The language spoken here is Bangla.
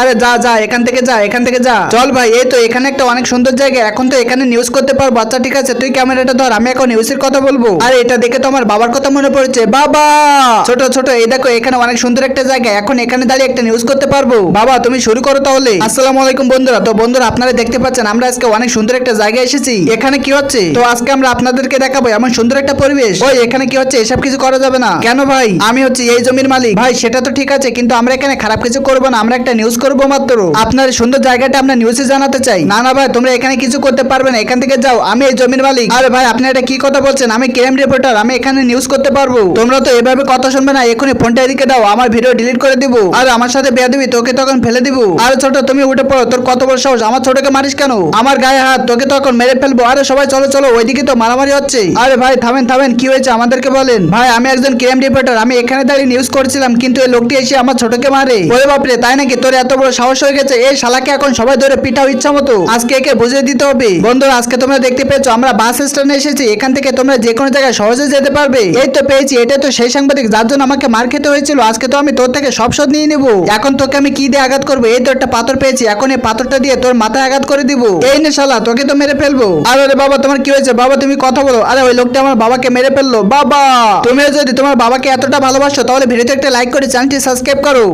আরে যা যা এখান থেকে যা, এখান থেকে যা। চল ভাই, এই তো এখানে একটা অনেক সুন্দর জায়গা, এখন তো এখানে নিউজ করতে পারবো। আচ্ছা ঠিক আছে, তুই ক্যামেরাটা ধর, আমি এখন নিউজের কথা বলবো। আর এটা দেখে তো আমার বাবার কথা মনে পড়েছে। বাবা ছোট ছোট, এই দেখো এখানে অনেক সুন্দর একটা জায়গা, এখন এখানে দাঁড়িয়ে একটা নিউজ করতে পারবো। বাবা তুমি শুরু করো তাহলে। আসসালামু আলাইকুম বন্ধুরা। তো বন্ধুরা আপনারা দেখতে পাচ্ছেন আমরা আজকে অনেক সুন্দর একটা জায়গায় এসেছি। এখানে কি হচ্ছে তো আজকে আমরা আপনাদেরকে দেখাবো এমন সুন্দর একটা পরিবেশ। ওই এখানে কি হচ্ছে, এসব কিছু করা যাবে না। কেন ভাই? আমি হচ্ছে এই জমির মালিক। ভাই সেটা তো ঠিক আছে, কিন্তু আমরা এখানে খারাপ কিছু করবো না, আমরা একটা নিউজ করবো মাত্র। আপনার সুন্দর জায়গাটা আমরা নিউজে জানাতে চাই। না না ভাই, তোমরা এখানে কিছু করতে পারবে না, এখান থেকে যাও, আমি এই জমির মালিক। আরে ভাই আপনি এটা কি কথা বলছেন? আমি ক্রাইম রিপোর্টার, আমি এখানে নিউজ করতে পারবো। তোমরা তো এভাবে কথা শুনবে না, এখনই ফোনটা এদিকে দাও, আমার ভিডিও ডিলিট করে দিব। আর আমার সাথে বেয়াদবি, তোকে তখন ফেলে দিব। আরে ছোট তুমি উঠে পড়ো, তোর কত বড় সাহস, আমার ছোটকে মারিস কেন? আমার গায়ে হাত, তোকে তখন মেরে ফেলবো। আরে সবাই চলো চলো, ওইদিকে তো মারামারি হচ্ছে। আরে ভাই থামেন থামেন, কি হয়েছে আমাদেরকে বলেন। ভাই আমি একজন ক্রাইম রিপোর্টার, আমি এখানে দাঁড়িয়ে নিউজ করছিলাম, কিন্তু এই লোকটি এসে আমার ছোটকে মারে। ওরে বাপরে, তাই নাকি? তোর এত বড় সাহস হয়ে গেছে? এই শালাকে এখন সবাই ধরে পিটাও ইচ্ছা মতো, আজকে একে বুঝিয়ে দিতে হবে। বন্ধুরা আজকে তোমরা দেখতে পেয়েছো আমরা বাস স্ট্যান্ডে এসেছি, এখান থেকে তোমরা যে কোনো জায়গায় সহজে যেতে পারবে। এই তো পেয়েছি, এটা তো সেই সাংবাদিক যার জন্য আমাকে মার খেতে হয়েছিল। আজকে তো আমি তোর থেকে সব শোধ নিয়ে নিবো। এখন তোকে আমি কি দিয়ে আঘাত করবো? এই তো একটা পাথর পেয়েছি, এখন এই পাথরটা দিয়ে তোর মাথায় আঘাত করে দিব। এই নে শালা, তোকে তো মেরে ফেলবো। আরে বাবা তোমার কি হয়েছে? বাবা তুমি কথা বলো। আরে ওই লোকটা আমার বাবাকে মেরে ফেললো। বাবা তুমি যদি তোমার বাবাকে এতটা ভালোবাসো তাহলে ভিডিওতে একটা লাইক করে চ্যানেলটি সাবস্ক্রাইব করো।